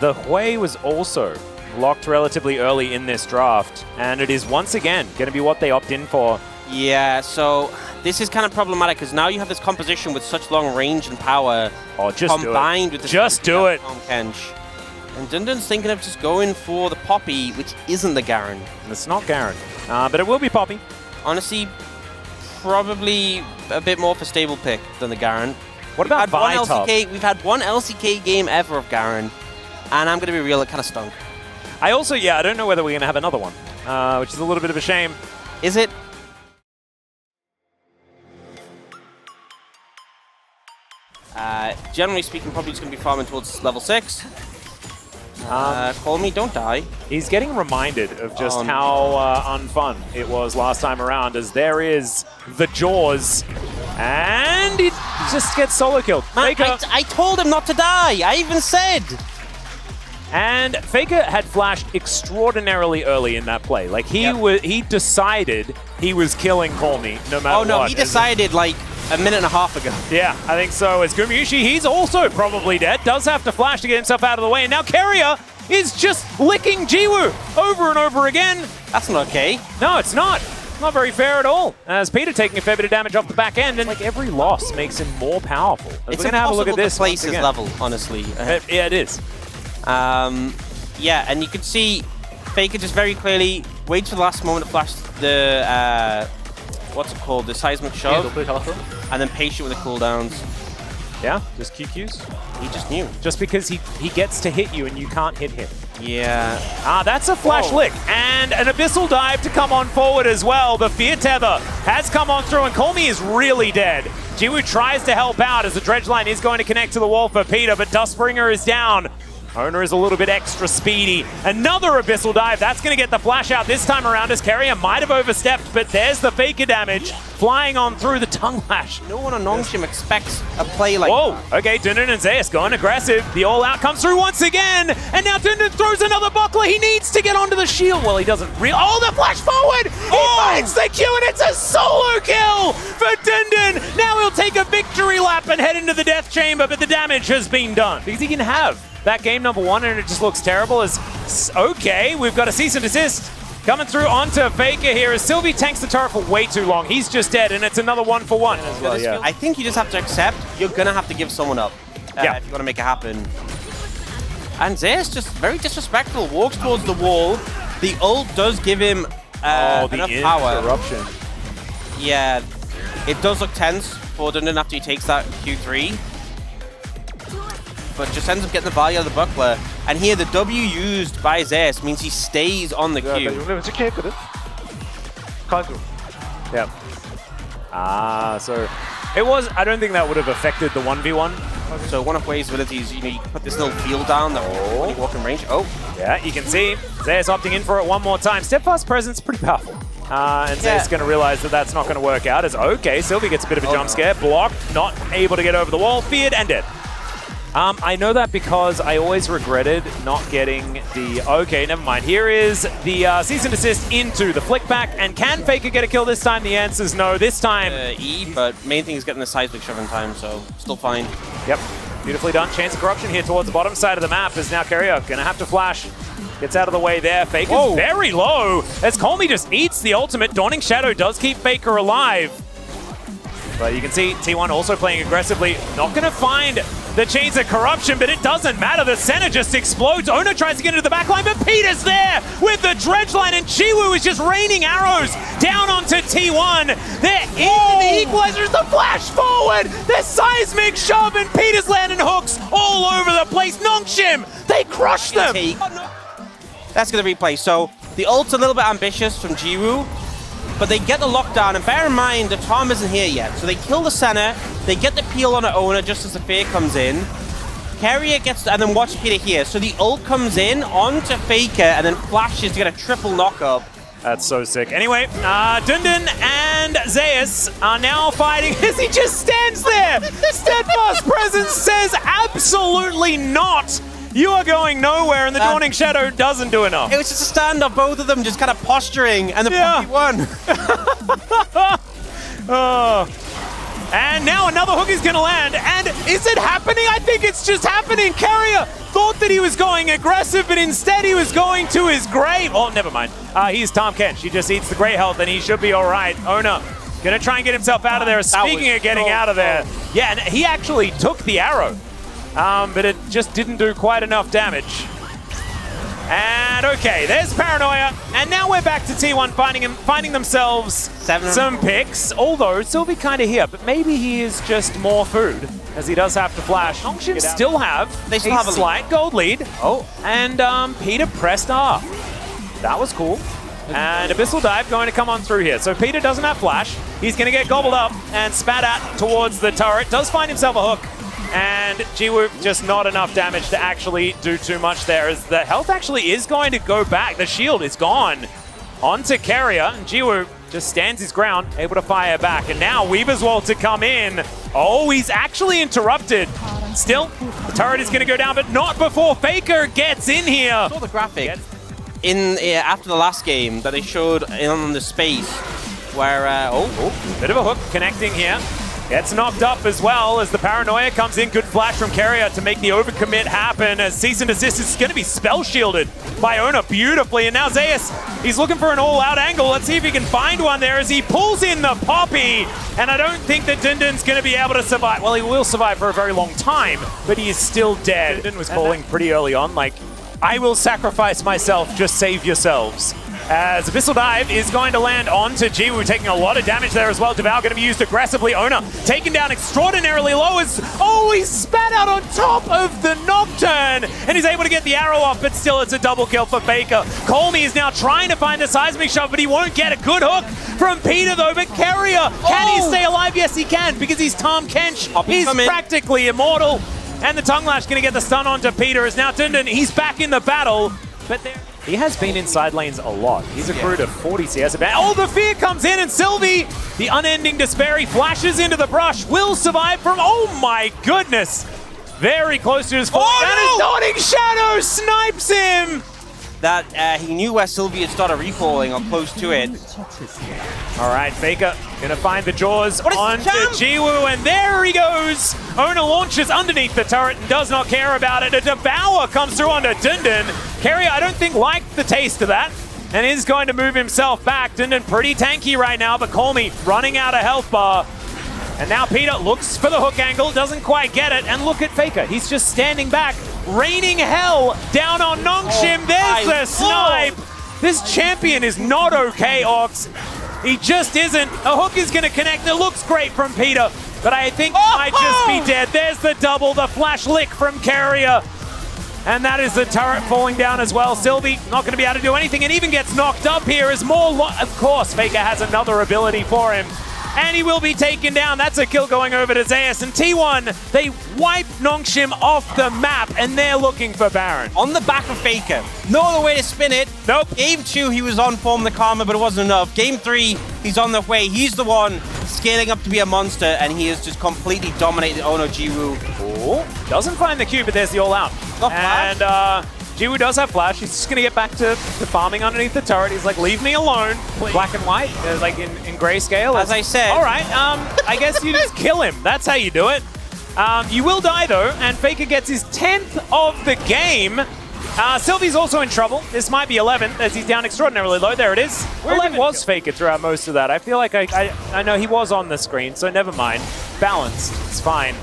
The Hui was also locked relatively early in this draft, and it is once again going to be what they opt in for. Yeah, so this is kind of problematic because now you have this composition with such long range and power combined with the just do it. Kench. And Dundun's thinking of just going for the Poppy, which isn't the Garen. It's not Garen, but it will be Poppy. Honestly, probably a bit more of a stable pick than the Garen. What about Vital? We've had one LCK game ever of Garen, and I'm going to be real, it kind of stunk. I also, I don't know whether we're going to have another one, which is a little bit of a shame. Is it? Generally speaking, probably just going to be farming towards level 6. Call me, don't die. He's getting reminded of just how unfun it was last time around, as there is the Jaws, and he just gets solo killed. Man, I told him not to die. I even said. And Faker had flashed extraordinarily early in that play. Like he decided he was killing Call Me no matter what. Oh no, he decided like a minute and a half ago. Yeah, I think so. As Gumayushi, he's also probably dead. Does have to flash to get himself out of the way. And now Keria is just licking Jiwoo over and over again. That's not okay. No, it's not. Not very fair at all. As Peter taking a fair bit of damage off the back end, and like every loss makes him more powerful. We're going to have a look at this. To place his level, honestly. Yeah, it is. Yeah, and you can see Faker just very clearly waits for the last moment to flash the what's it called, the seismic shove, and then patient with the cooldowns. Yeah, just QQs. He just knew. Just because he gets to hit you and you can't hit him. Yeah. That's a flash lick, and an abyssal dive to come on forward as well. The fear tether has come on through, and Call Me is really dead. Jiwoo tries to help out as the dredge line is going to connect to the wall for Peter, but Dustbringer is down. Owner is a little bit extra speedy. Another abyssal dive. That's going to get the flash out this time around, as Keria might have overstepped, but there's the Faker damage flying on through the tongue lash. No one on Nongshim expects a play like that. Okay, Dundun and Zeus going aggressive. The all-out comes through once again, and now Dundun throws another buckler. He needs to get onto the shield. Well, he doesn't really. Oh, the flash forward! He finds the Q, and it's a solo kill for Dundun. Now he'll take a victory lap and head into the death chamber, but the damage has been done. Because he can have that game number 1, and it just looks terrible. As okay, we've got a cease and desist coming through onto Faker here as Sylvie tanks the turret for way too long. He's just dead, and it's another 1-for-1 as well. Yeah. I think you just have to accept you're gonna have to give someone up if you want to make it happen. And Zeus just very disrespectful, walks towards the wall. The ult does give him enough power. Interruption. Yeah, it does look tense for Dundun after he takes that Q3. But just ends up getting the value out of the buckler. And here, the W used by Zeus means he stays on the Q. Yeah. So it was, I don't think that would have affected the 1v1. So one of Wei's abilities, you put this little field down that when you walk in range. Yeah, you can see Zeus opting in for it one more time. Steadfast presence, pretty powerful. And Zeus is going to realize that that's not going to work out. As Sylvie gets a bit of a jump scare. Blocked, not able to get over the wall. Feared and dead. I know that because I always regretted not getting the... Okay, never mind. Here is the cease and desist into the flick back. And can Faker get a kill this time? The answer is no. This time... but main thing is getting the seismic shove in time, so still fine. Yep. Beautifully done. Chance of corruption here towards the bottom side of the map is now Keria going to have to flash. Gets out of the way there. Faker's very low as Call Me just eats the ultimate. Dawning Shadow does keep Faker alive. But you can see T1 also playing aggressively. Not going to find the chains of corruption, but it doesn't matter. The center just explodes. Ono tries to get into the backline, but Peter's there with the dredge line, and Jiwoo is just raining arrows down onto T1. They're in the equalizers, the flash forward, the seismic shove, and Peter's landing hooks all over the place. Nongshim, they crush them. That's going to replay. So the ult's a little bit ambitious from Jiwoo, but they get the lockdown, and bear in mind the Tom isn't here yet. So they kill the center, they get the peel on Owner just as the fear comes in. Keria gets, and then watch Peter here. So the ult comes in onto Faker and then flashes to get a triple knock-up. That's so sick. Anyway, Dundun and Zeus are now fighting as he just stands there. Steadfast presence says absolutely not. You are going nowhere, and the Dawning Shadow doesn't do enough. It was just a standoff, both of them just kind of posturing, and the Poppy won. And now another hook is going to land, and is it happening? I think it's just happening. Keria thought that he was going aggressive, but instead he was going to his grave. Oh, never mind. He's Tom Kench. He just eats the gray health and he should be all right. Ona gonna try and get himself out of there. Speaking of getting out of there. Yeah, and he actually took the arrow, but it just didn't do quite enough damage. And okay, there's Paranoia, and now we're back to T1 finding themselves some picks. Although Sylvie kind of here, but maybe he is just more food, as he does have to flash. Nongshim still have a slight gold lead. Oh, and Peter pressed R. That was cool. And Abyssal Dive going to come on through here. So Peter doesn't have flash. He's going to get gobbled up and spat at towards the turret. Does find himself a hook. And Jiwoo just not enough damage to actually do too much there, as the health actually is going to go back. The shield is gone onto Carrier, and Jiwoo just stands his ground, able to fire back. And now Weaver's Wall to come in. Oh, he's actually interrupted. Still, the turret is going to go down, but not before Faker gets in here. I saw the graphic after the last game that they showed on the space where, bit of a hook connecting here. Gets knocked up as well as the Paranoia comes in. Good flash from Carrier to make the overcommit happen, as Cease and Desist is going to be spell shielded by Ona beautifully. And now Zeus, he's looking for an all-out angle. Let's see if he can find one there as he pulls in the Poppy. And I don't think that Dindin's going to be able to survive. Well, he will survive for a very long time, but he is still dead. Dindin was calling pretty early on, like, I will sacrifice myself, just save yourselves. As Abyssal Dive is going to land onto Jiwoo, taking a lot of damage there as well. Devour going to be used aggressively. Ona taken down extraordinarily low as, he spat out on top of the Nocturne, and he's able to get the arrow off, but still it's a double kill for Faker. Colmy is now trying to find the seismic shove, but he won't get a good hook from Peter though. But Carrier, can he stay alive? Yes, he can, because he's Tom Kench. He's practically immortal. And the Tongue Lash going to get the stun onto Peter, as now Dindin, he's back in the battle, but there... He has been inside lanes a lot. He's accrued a 40 CS. Oh, the fear comes in, and Sylvie, the unending despair, he flashes into the brush, will survive from, oh my goodness, very close to his fall. And his Dawning Shadow snipes him! That he knew where Sylvie had started refalling or close to it. All right, Faker gonna find the jaws onto Jiwoo, and there he goes! Ona launches underneath the turret and does not care about it. A Devour comes through onto Dindin. Carrier, I don't think, liked the taste of that, and is going to move himself back. Dindin pretty tanky right now, but Colmy running out of health bar. And now Peter looks for the hook angle, doesn't quite get it, and look at Faker. He's just standing back, raining hell down on Nongshim. There's the snipe. This champion is not okay, Ox. He just isn't. A hook is going to connect. It looks great from Peter, but I think he might just be dead. There's the double, the flash lick from Carrier. And that is the turret falling down as well. Sylvie not going to be able to do anything, and even gets knocked up here as more... Of course, Faker has another ability for him. And he will be taken down. That's a kill going over to Zeus. And T1, they wipe Nongshim off the map, and they're looking for Baron. On the back of Faker. No other way to spin it. Nope. Game 2, he was on form the Karma, but it wasn't enough. Game 3, he's on the way. He's the one scaling up to be a monster, and he has just completely dominated Ono Jiwoo. Oh, doesn't find the Q, but there's the all-out. And Jiwoo does have flash. He's just going to get back to farming underneath the turret. He's like, leave me alone. Black and white, like in grayscale. As I said. All right, I guess you just kill him. That's how you do it. You will die, though, and Faker gets his 10th of the game. Sylvie's also in trouble. This might be 11th, as he's down extraordinarily low. There it is. 11 was Faker throughout most of that. I feel like I know he was on the screen, so never mind. Balanced. It's fine.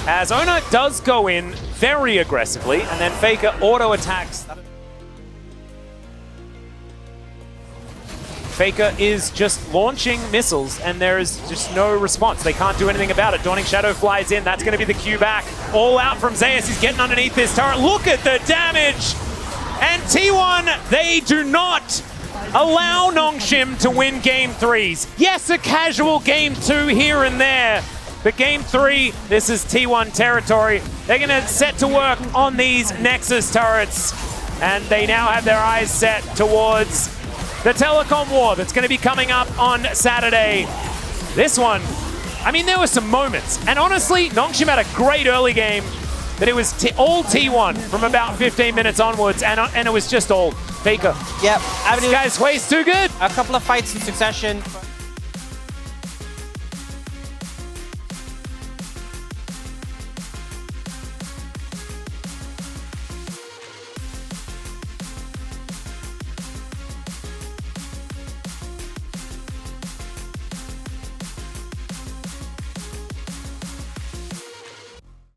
As Ona does go in very aggressively, and then Faker auto-attacks. Faker is just launching missiles, and there is just no response. They can't do anything about it. Dawning Shadow flies in. That's going to be the Q back. All out from Zeus. He's getting underneath this turret. Look at the damage! And T1, they do not allow Nongshim to win Game 3s. Yes, a casual Game 2 here and there. But Game 3, this is T1 territory. They're going to set to work on these Nexus turrets. And they now have their eyes set towards the telecom war that's going to be coming up on Saturday. This one, I mean, there were some moments. And honestly, Nongshim had a great early game, but it was all T1 from about 15 minutes onwards. And it was just all Faker. Yep. This guy's way too good. A couple of fights in succession.